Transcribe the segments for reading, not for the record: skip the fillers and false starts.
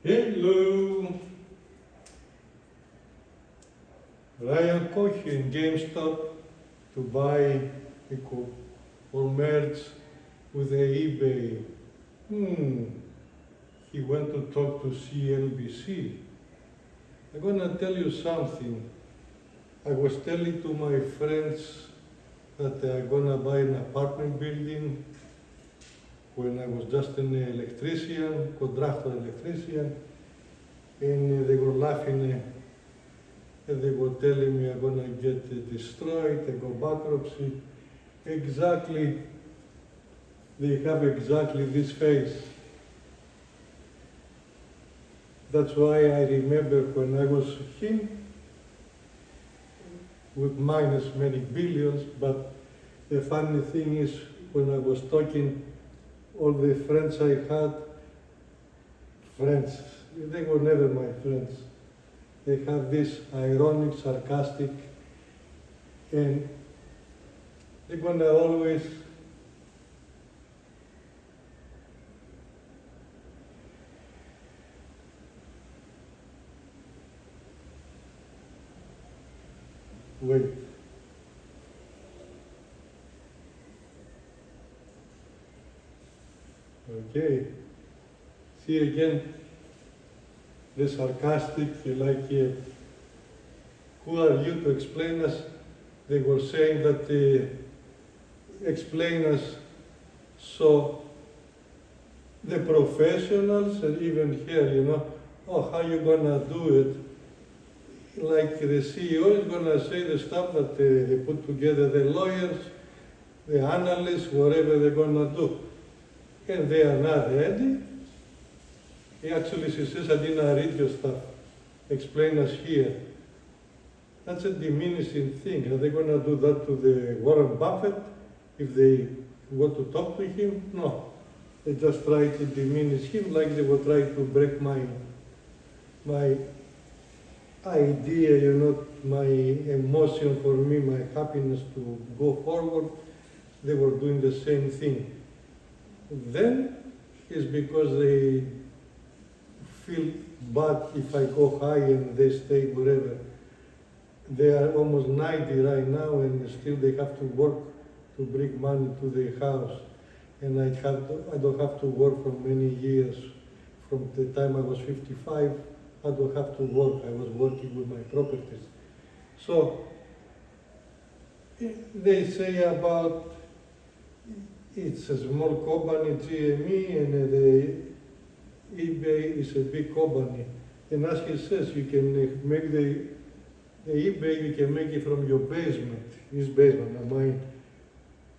Hello! Ryan Cohen, GameStop, to buy or merge with the eBay. He went to talk to CNBC. I'm gonna tell you something. I was telling to my friends that I'm gonna buy an apartment building when I was just an electrician, contractor electrician, and they were laughing and they were telling me I'm gonna get destroyed, I go bankruptcy. Exactly, they have exactly this face. That's why I remember when I was him, with minus many billions, but the funny thing is when I was talking, all the friends I had, they were never my friends. They have this ironic, sarcastic, and they're gonna always wait. Okay. See again, the sarcastic, who are you to explain us? They were saying that explain us, so the professionals, and even here, how you gonna do it? Like the CEO is gonna say the stuff that they put together, the lawyers, the analysts, whatever they're gonna do. And they are not ready. Actually, she says, I didn't read your stuff. Explain us here. That's a diminishing thing. Are they going to do that to the Warren Buffett if they want to talk to him? No. They just try to diminish him like they were trying to break my idea, my emotion for me, my happiness to go forward. They were doing the same thing. Then it's because they feel bad if I go high and they stay wherever. They are almost 90 right now and still they have to work to bring money to their house. And I don't have to work for many years. From the time I was 55, I don't have to work. I was working with my properties. So they say about it's a small company, GME, and the eBay is a big company. And as he says, you can make the eBay, you can make it from your basement, his basement, not mine.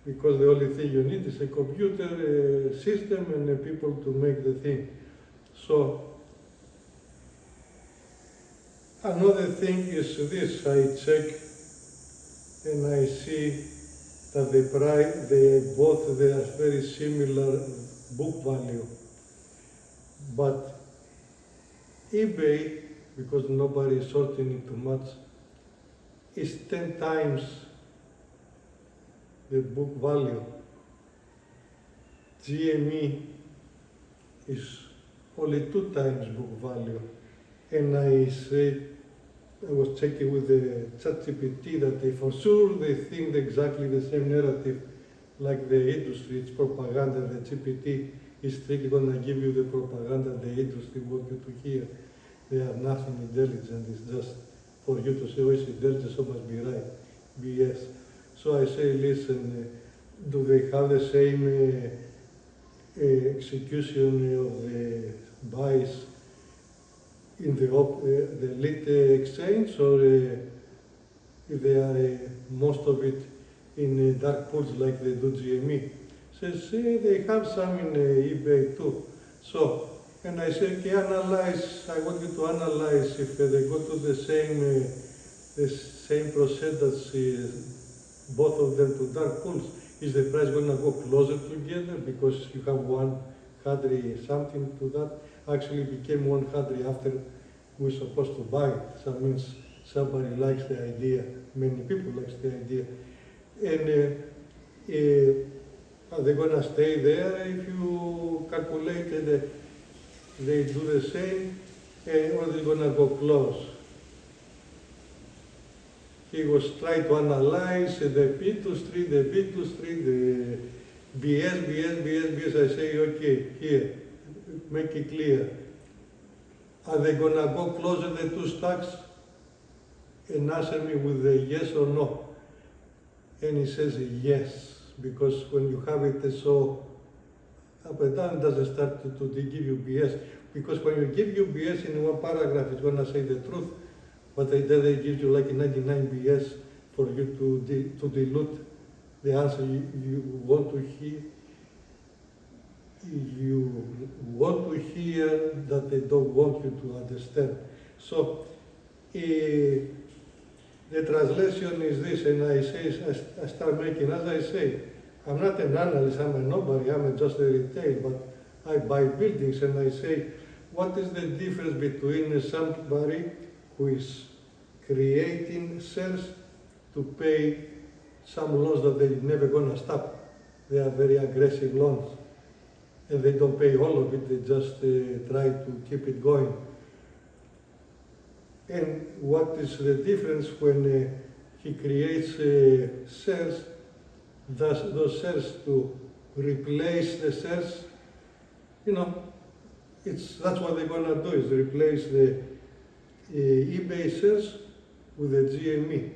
Because the only thing you need is a computer, system, and people to make the thing. So, another thing is this, I check and I see that they are very similar book value. But eBay, because nobody is sorting it too much, is 10 times the book value. GME is only 2 times book value. And I was checking with the ChatGPT that they think exactly the same narrative like the industry, it's propaganda. The GPT is strictly going to give you the propaganda the industry wants you to hear. They are nothing intelligent, it's just for you to say, oh, it's intelligent, so must be right. BS. So I say, listen, do they have the same execution of the buys in the lit exchange, or if they are most of it in dark pools like they do GME? Says, they have some in eBay too. So, and I say, okay, I want you to analyze if they go to the same percentage, both of them to dark pools. Is the price going to go closer together because you have 100 something to that? Actually became 100 after we're supposed to buy it. So that means somebody likes the idea, many people likes the idea. And are they going to stay there if you calculated they do the same, or they're gonna go close. He was trying to analyze the P2 the B2 the BS. I say, okay, here, make it clear. Are they gonna go closer the two stocks? And answer me with a yes or no. And he says yes, because when you have it so up and down, it doesn't start to give you BS. Because when you give you BS in one paragraph, it's gonna say the truth, but they give you like 99 BS for you to dilute the answer you want to hear. You want to hear that they don't want you to understand. So the translation is this, and I start making, as I say, I'm not an analyst, I'm a nobody, I'm just a retail, but I buy buildings, and I say, what is the difference between somebody who is creating shares to pay some loans that they're never gonna stop? They are very aggressive loans, and they don't pay all of it, they just try to keep it going. And what is the difference when he creates shares, those shares to replace the shares? You know, that's what they're gonna do, is replace the eBay shares with the GME.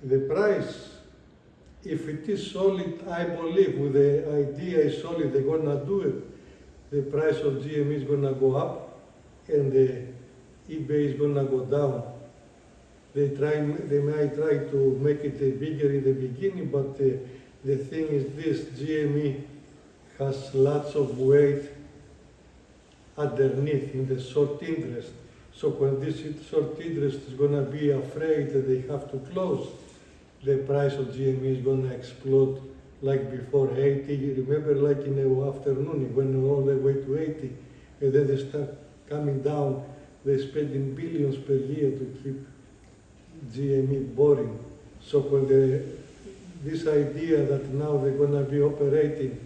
The price, if it is solid, I believe with the idea is solid, they're gonna do it. The price of GME is gonna go up, and the eBay is gonna go down. They might try to make it bigger in the beginning, but the thing is this: GME has lots of weight underneath in the short interest. So when this short interest is gonna be afraid that they have to close, the price of GME is gonna explode like before 80. You remember, like in the afternoon, it went all the way to 80, and then they start coming down. They're spending billions per year to keep GME boring. So when this idea that now they're gonna be operating,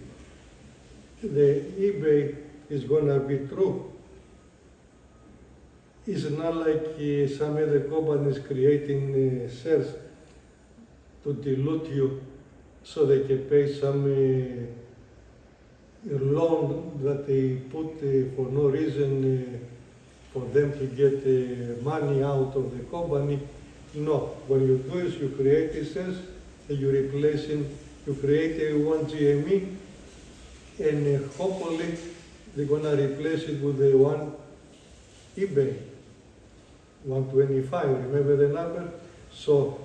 the eBay is gonna be true. It's not like some other companies creating shares to dilute you so they can pay some loan that they put for no reason for them to get money out of the company. No, what you do is you create the shares and you replace it, you create one GME, and hopefully they're gonna replace it with the one eBay, 125, remember the number? So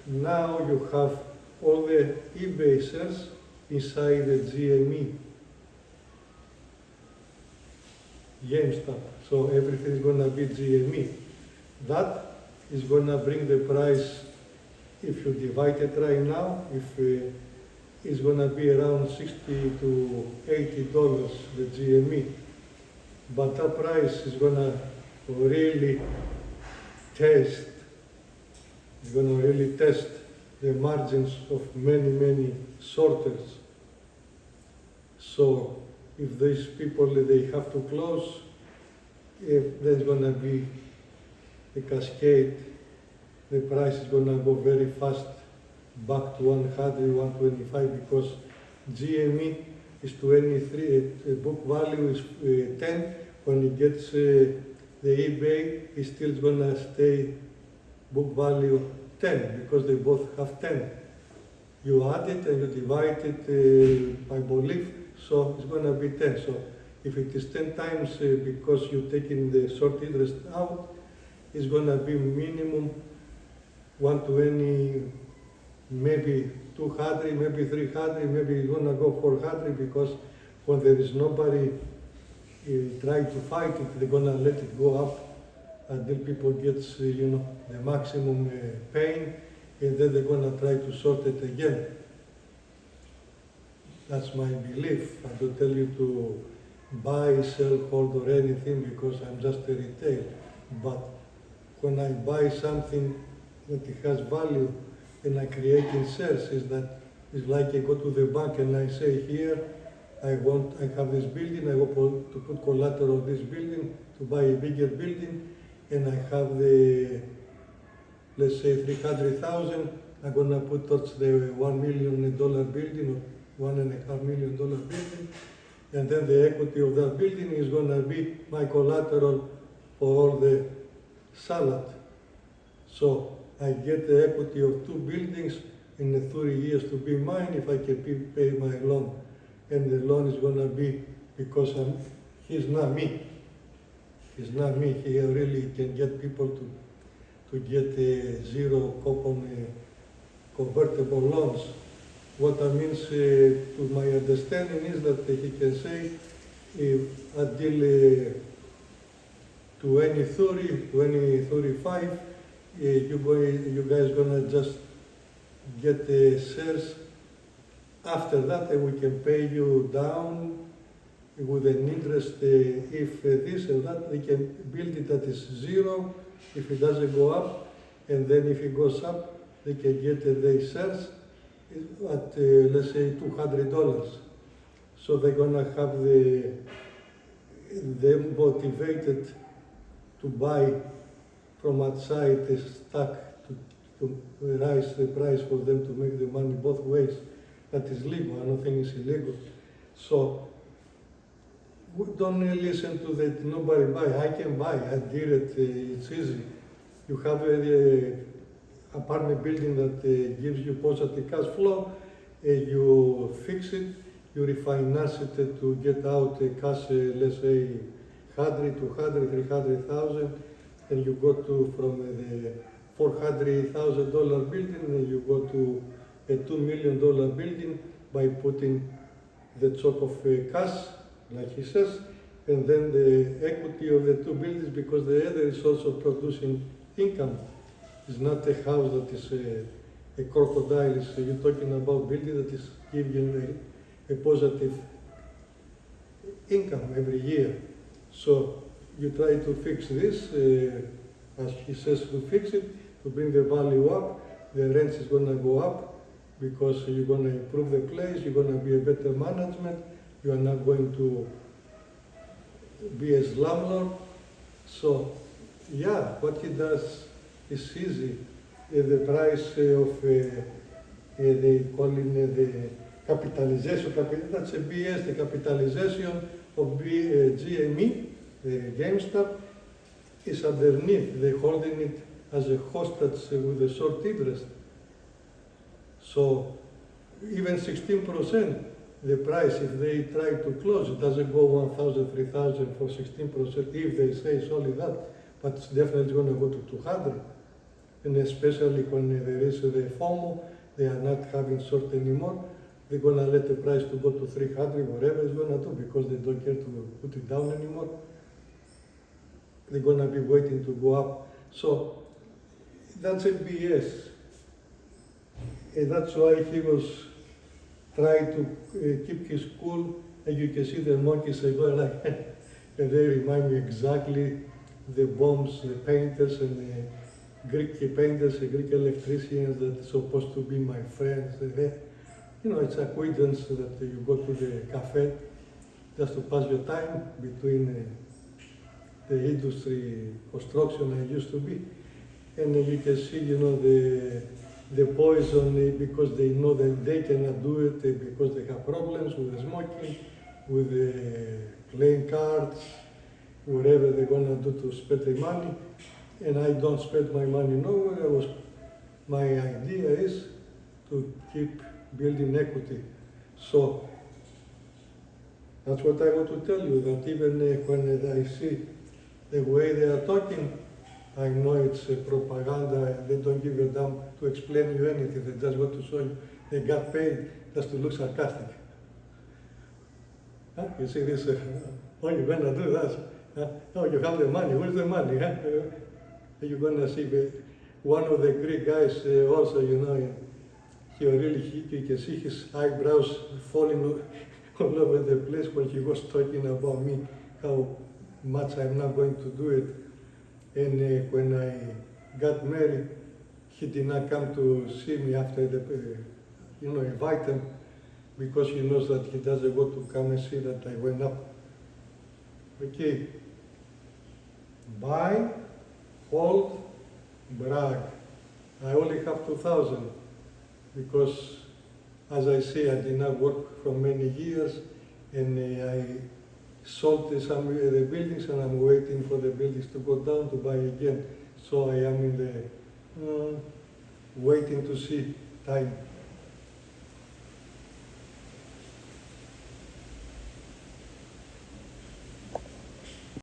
now you have all the eBay shares inside the GME, GameStop. So everything is gonna be GME. That is gonna bring the price, if you divide it right now, if it's gonna be around $60 to $80, the GME. But that price is gonna really test, it's gonna really test the margins of many shorters. So if these people, they have to close, if there's gonna be a cascade, the price is gonna go very fast back to 100, 125, because GME is 23, book value is 10. When it gets the eBay, it's still gonna stay book value 10, because they both have 10. You add it and you divide it, I believe, so it's gonna be 10. So if it is 10 times because you're taking the short interest out, it's gonna be minimum 120, maybe 200, maybe 300, maybe you're gonna go 400, because when there is nobody trying to fight it, they're gonna let it go up until people get, the maximum pain, and then they're gonna try to sort it again. That's my belief. I don't tell you to buy, sell, hold, or anything, because I'm just a retail. But when I buy something that it has value and I create in shares, it's like I go to the bank and I say, here, I have this building, I want to put collateral on this building, to buy a bigger building, and I have the, let's say, 300,000, I'm gonna put towards the $1 million building or $1.5 million building, and then the equity of that building is gonna be my collateral for all the salad. So I get the equity of 2 buildings in the 30 years to be mine if I can pay my loan. And the loan is gonna be because he's not me. He's not me. He really can get people to get zero coupon convertible loans. What that means, to my understanding, is that he can say, until 2030, 2035, you guys gonna just get the shares. After that, we can pay you down with an interest. If this and that, they can build it at zero if it doesn't go up, and then if it goes up, they can get the shares at let's say $200. So they're gonna have them motivated to buy from outside the stock to rise the price for them to make the money both ways. That is legal. I don't think it's illegal. So don't listen to that. Nobody buy. I can buy. I did it. It's easy. You have a apartment building that gives you positive cash flow. You fix it. You refinance it to get out cash. Let's say 100, 200, 300,000, and you go to from the $400,000 building, and you go to a $2 million building by putting the chunk of cash, like he says, and then the equity of the 2 buildings, because the other is also producing income. It's not a house that is a crocodile. You're talking about building that is giving a positive income every year. So you try to fix this, as he says, to fix it, to bring the value up. The rent is going to go up because you're going to improve the place, you're going to be a better management, you are not going to be a slumlord. So yeah, what he does is easy. The price of, they call it the capitalization, that's a BS, the capitalization of GME, the GameStop, is underneath. They're holding it as a hostage with a short interest. So even 16%, the price, if they try to close, it doesn't go 1,000, 3,000 for 16%, if they say it's only that, but it's definitely going to go to 200. And especially when there is the FOMO, they are not having short anymore, they're going to let the price to go to 300, whatever it's going to do, because they don't care to put it down anymore. They're going to be waiting to go up. So that's a BS. And that's why he was trying to keep his cool. And you can see the monkeys are going like, and they remind me exactly the bombs, the painters, and the Greek painters, the Greek electricians that are supposed to be my friends. You know, it's acquaintance that you go to the cafe just to pass your time between the industry construction I used to be. And you can see, you know, the poison because they know that they cannot do it because they have problems with the smoking, with the playing cards, whatever they're gonna do to spend their money. And I don't spend my money nowhere. My idea is to keep building equity. So that's what I want to tell you, that even when I see the way they are talking, I know it's propaganda. They don't give a damn to explain you anything. They just want to show you they got paid just to look sarcastic. Huh? You see this, oh, you're going to do that. Oh, you have the money. Where's the money? Huh? You're going to see one of the Greek guys also, you know, you can see his eyebrows falling all over the place when he was talking about me, how much I'm not going to do it. And when I got married, he did not come to see me after the, invite him. because he knows that he doesn't want to come and see that I went up. Okay. Buy, hold, brag. I only have 2,000 because, as I say, I did not work for many years, and I sold some of the buildings, and I'm waiting for the buildings to go down to buy again. So I am in the waiting to see time.